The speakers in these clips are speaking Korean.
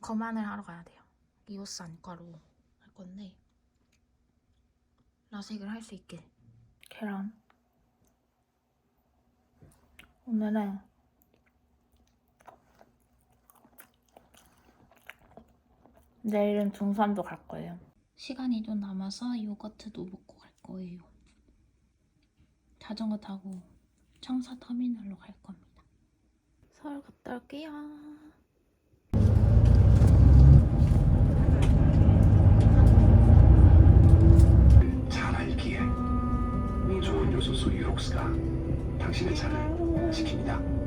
거만을 하러 가야 돼요. 이오스 안과로 할 건데 라섹을 할 수 있게. 계란. 오늘은 내일은 둥산도 갈 거예요. 시간이 좀 남아서 요거트도 먹고 갈 거예요. 자전거 타고 청사 터미널로 갈 겁니다. 서울 갔다 올게요. 잘 알기에 좋은 요소수 유록스가 당신의 차를 지킵니다.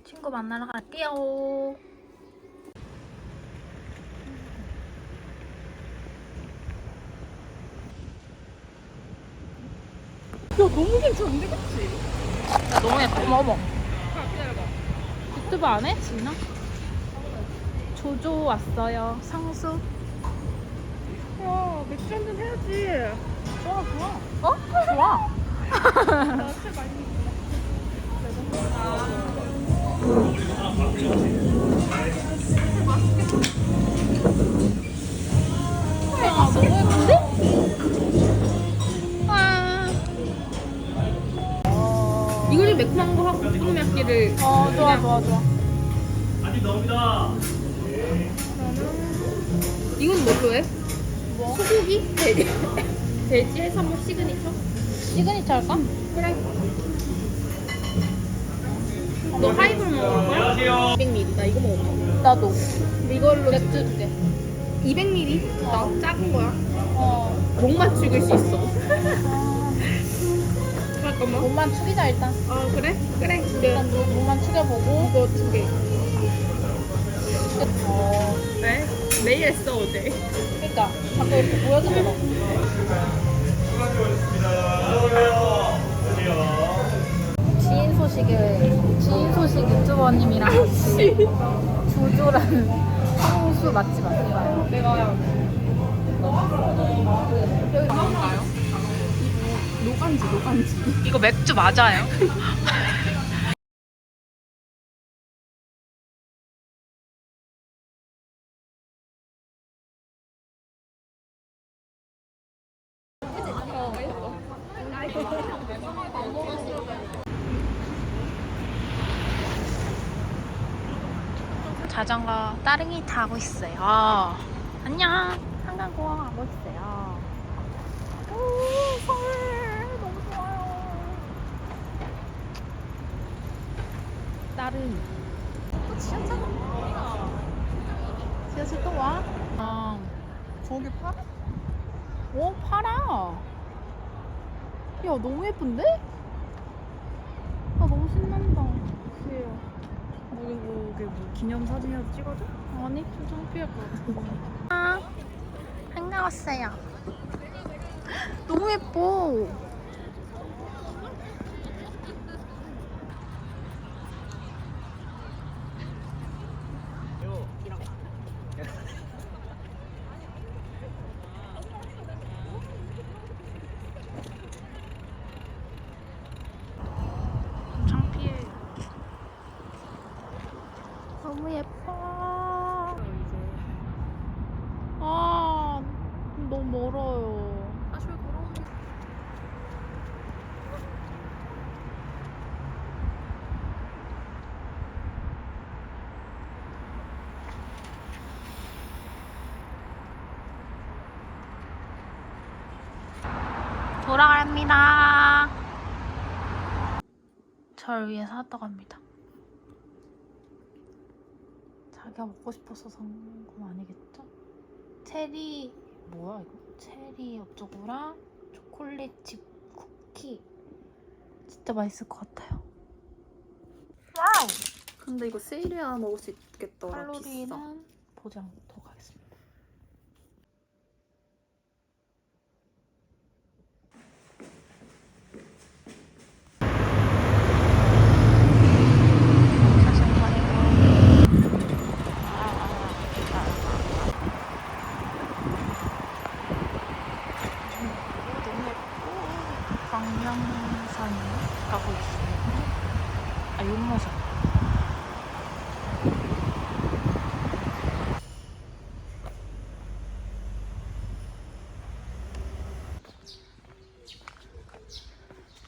친구 만나러 갈게요. 야 너무 괜찮은데 그치? 야 너무 예뻐. 어머. 자 기다려봐. 유튜브 안 해? 지나? 조조 왔어요. 상수. 야 맥주 한잔 해야지. 좋아 좋아. 어? 좋아. 나술 많이 아 너무 예쁜데? 와. 이거를 매콤한 거 하고 오코노미야끼를 좋아 좋아 좋아. 이건 뭘로 해? 뭐? 소고기? 돼지 해산물 시그니처? 시그니처 할까? 그래. 너 하이볼 먹을 거야? 200ml 나 이거 먹어. 나도. 이걸로 맥주 두 개. 200ml? 나 작은 거야. 목 죽일 수 있어. 잠깐만. 목만 축이자 일단. 아 그래? 그래. 일단 목만 축여보고. 이거 2개. 네? 매일 했어 어제. 그러니까 자꾸 이렇게 보여주더라고. 지인 소식 유튜버님이랑 같이 조조라는 향수 맛집 왔어요. 내가 여기 뭔가요? 노간지. 이거 맥주 맞아요? 자전거 따릉이 타고 있어요. 안녕. 한강공원 가고 있어요. 오, 서울 너무 좋아요. 따릉이. 또 지하철 지하철 또 와? 저기 팔아? 오, 팔아. 야, 너무 예쁜데? 아, 너무 신난다. 귀여워. 뭐 기념사진이라도 찍어줘? 아니, 좀 창피할 것 같아. 한강 왔어요. 너무 예뻐. 예뻐. 아, 너무 멀어요. 다시 왜 돌아오는 게 돌아갑니다. 절 위해 사왔다고 합니다. 자기가 먹고 싶어서 산 건 아니겠죠? 체리 뭐야 이거? 체리 어쩌고랑 초콜릿 칩 쿠키 진짜 맛있을 것 같아요. 와우! 근데 이거 세일해야 먹을 수 있겠더라. 비싸. 칼로리는 보지 않도록 하겠습니다. 광명산 가고 있습니다. 아, 용모산.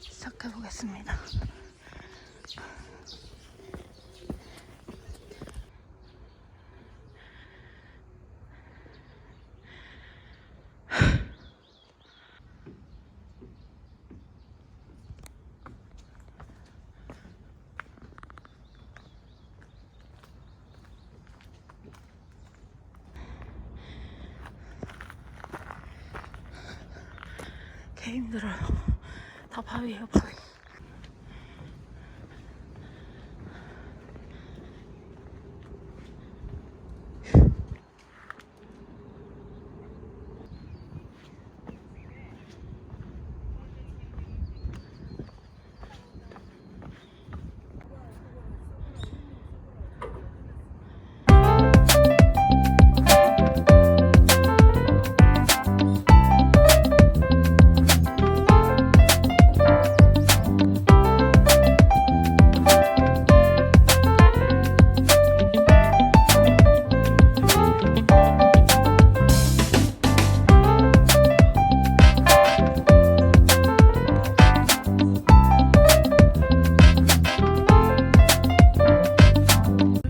시작해보겠습니다. 개 힘들어요. 다 바위예요, 바위.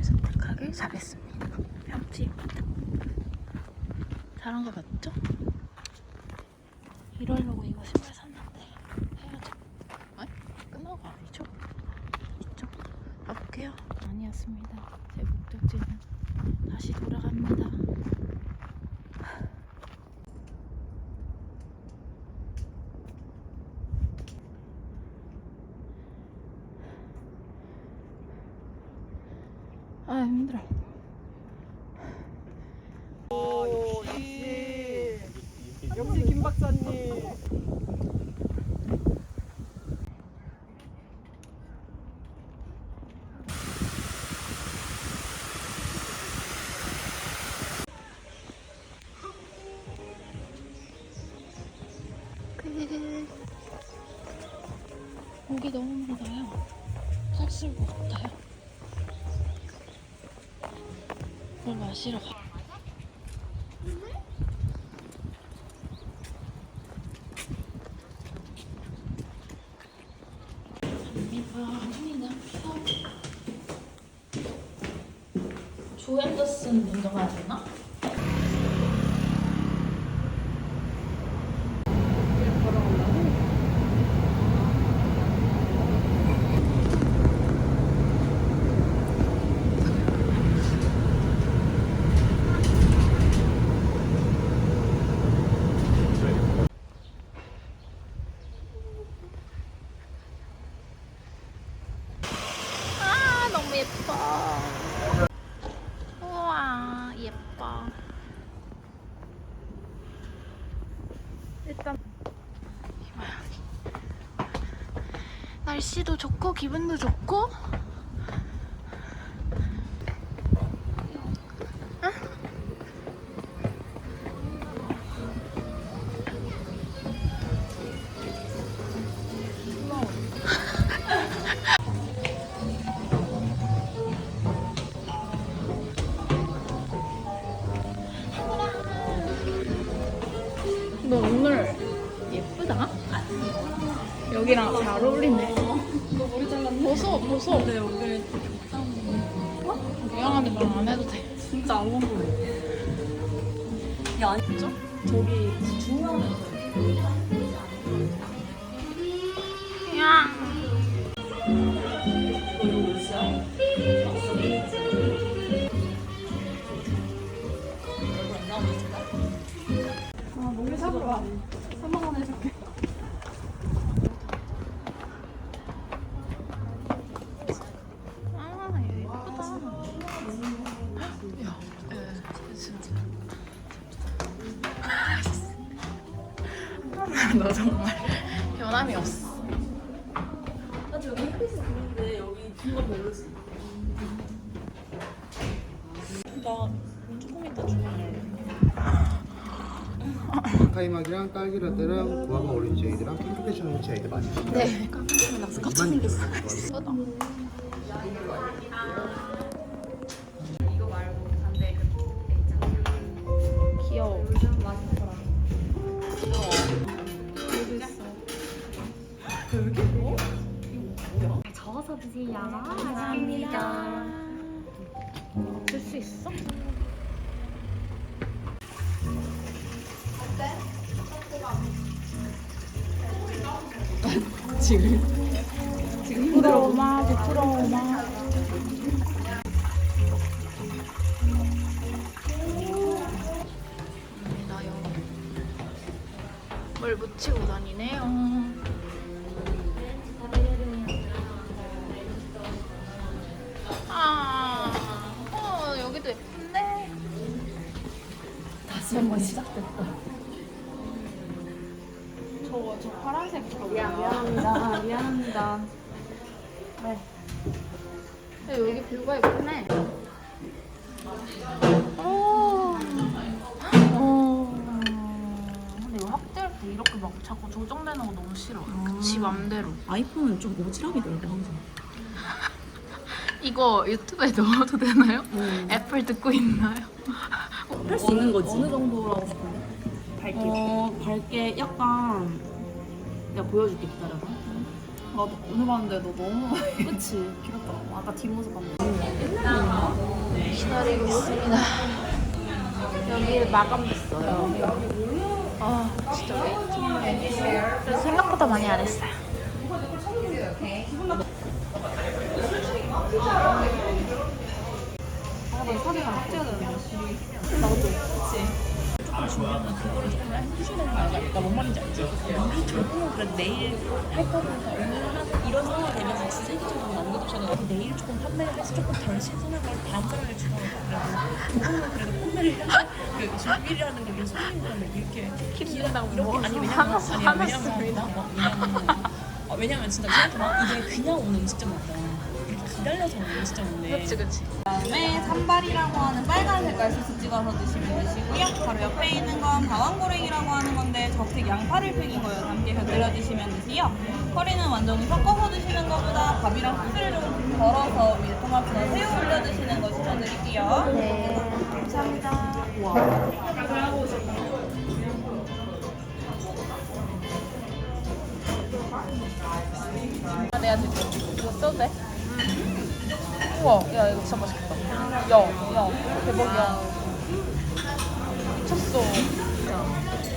선택하길 잘했습니다. 편지입니다. 잘한 거 맞죠? 이러려고 이거 신발 샀는데 해야죠. 아니, 끝나고 아니죠? 있죠? 가볼게요. 아니었습니다. 제 목적지는 다시 돌아갑니다. 아, 힘들어. 역시 김 박사님. 목이 너무 물어요. 살쓸 것 같아요. 물 마시러 가. 조 앤더슨 먼저 가야 되나? 아, 너무 예뻐. 우와, 예뻐. 일단 날씨도 좋고 기분도 좋고. 오늘 예쁘다. 여기랑 잘 어울리네. 너 머리 잘랐네? 보소. 네, 여기 미안한데 말 안 해도 돼. 진짜 안 궁금해. 야, 아니, 진짜? 저기 중요한 야. 목이 사러 와. 3만 원 해줄게. 아, 예쁘다. 야, 진짜. 너 정말 변함이 없어. 나 지금 햇빛이 있는데 여기 뷰가 별로지. 나 조금 이따 주문할래. 카이막이랑 딸기라떼랑 구아바 오렌지에이드랑 핑크패션 오렌지에이드 맞으시죠? 네, 깜짝 놀랐어. 같이 생겼어. 예쁘다. 귀여워. 저어서 드세요. 감사합니다. 쓸 수 있어? 지금 부러워마 부러워마. 뭘 묻히고 다니네요. 여기도 예쁜데. 다시 한번 시작됐다. 저 파란색 저거. 미안합니다. 미안합니다. 근데 여기 뷰가 예쁘네. 근데 이거 확대할 때 이렇게 막 자꾸 조정되는 거 너무 싫어. 지 맘대로. 아이폰은 좀 오지랖이 넓어 항상. 이거 유튜브에 넣어도 되나요? 애플 듣고 있나요? 할 수 있는 거지. 어느 정도로 하고 싶은데? 밝게. 밝게 약간 내가 보여줄게 기다려봐. 나도 오늘 봤는데 너 너무 그치? 길었더라고. 아까 뒷모습 봤는데. 기다리고 있습니다. 여기 마감됐어요. 아 진짜 웨이팅. 그래서 생각보다 많이 안 했어요. 내 사진 안 찍어야 되는데. 해주는 거 알지? 그러니까 뭔 말인지 알지? 우리 결국은 그래 내일 할 거면서 오늘 이런 상황이 되면서 진짜 세계적으로 남겨두셔서 내일 조금 판매를 해서 조금 덜 신선한 걸 다음 사람에 주더라도 그래도 그래도 판매를 해서 그 준비라는 게 우리 손님들한테 이렇게 기른다고 이렇게 뭐 아니 왜냐면 진짜 생각해봐 이게 그냥 오는 음식점보다 이렇게 기다려서 오는 음식점인데 그치. 그다음에 산발이라고 하는 빨간 색깔 소스 찍어서 드시면 되시고요. 바로 옆에 있는 건 바완고랭이라고 하는 건데 저택 양파를 튀긴 거예요. 함께 곁들여 드시면 되세요. 커리는 완전히 섞어서 드시는 것보다 밥이랑 소스를 좀 덜어서 위에 토마토나 새우 올려 드시는 거 추천드릴게요. 네, 감사합니다. 내가 줄게. 이거 써도 돼? 우와, 야 이거 진짜 맛있겠다. 야, 대박이야. 미쳤어. 야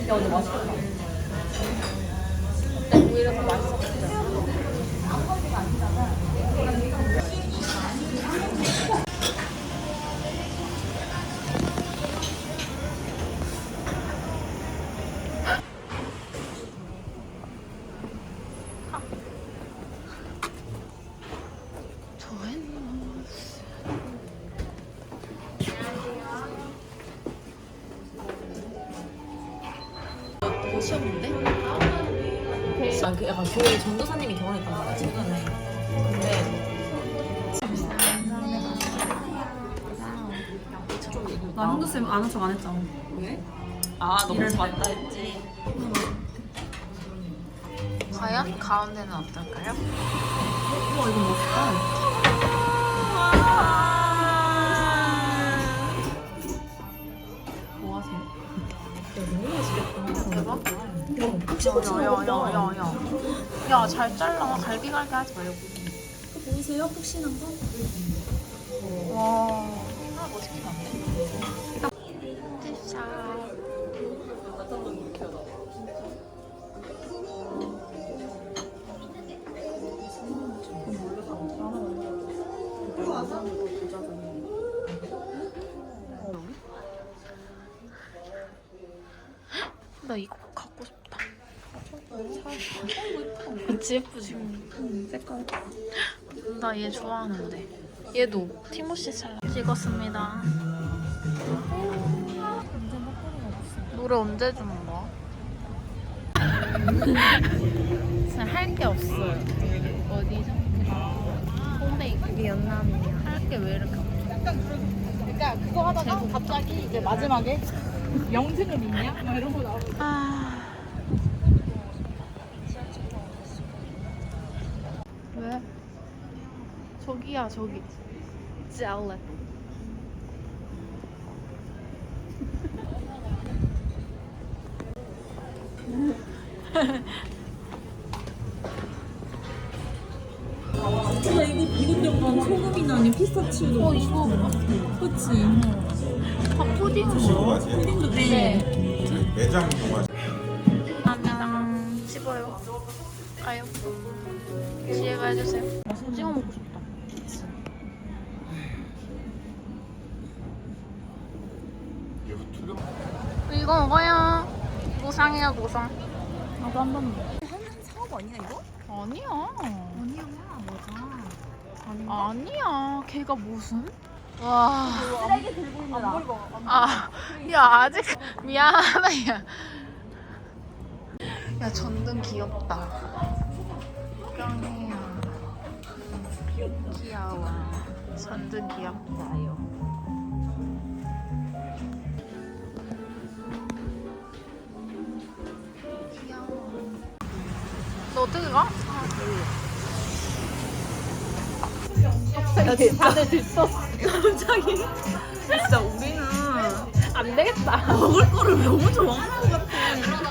근데 맛있겠다. 어때? 오히려 더 맛있어. 진짜. 시험인데? 아, 그 약간 교회 전도사님이 결혼했단 말이야 최근에. 근데 나 한두쌤 아는 척 안 했잖아. 왜? 아 너무 좋았다 했지. 과연 가운데는 어떨까요? 우와 이거 멋있다. 뭐 하세요? 야 너무 맛있겠다. 대박. 야, 잘 잘라. 갈기갈기 하지 말고. 보이세요? 푹신한 거? 와. 하나 더 시키면 안 돼? 나 이거 갖고 싶다. 그치, 예쁘지? 색깔. 나 얘 좋아하는데. 얘도 티모시 찰나 찍었습니다. 노래 언제 주는 거야? 진짜 할 게 없어요. 어디죠? 홈베이크. 이게 연남이야. 할 게 왜 이렇게 없어? 그러니까 그거 하다가 갑자기 이제 마지막에 영생은 있냐? 막 이런 거 나오고. 왜? 저기야, 저기. 짤렛. 나 이거 약간 소금이나 아니면 피스타치오도 이거 그치? 푸딩. 푸딩도 돼. 매장 동화 라면 집어요. 가요. 지혜가 해주세요. 오징어 먹고 싶다. 이거 먹어요. 노상이야, 노상. 나도 한 번 먹어. 사업 아니야 이거? 아니야. 아니야 맞아. 아니야. 걔가 무슨? 와. 쓰레기 들고 있는 아, 야 아직 미안하다 야. 야 전등 귀엽다. 깡이야. 귀여워. 전등 귀엽다요. 귀여워. 너 어떻게 가? 다들 들떴어. 갑자기 진짜 우리는 안 되겠다. 먹을 거를 너무 좋아하는 것 같아.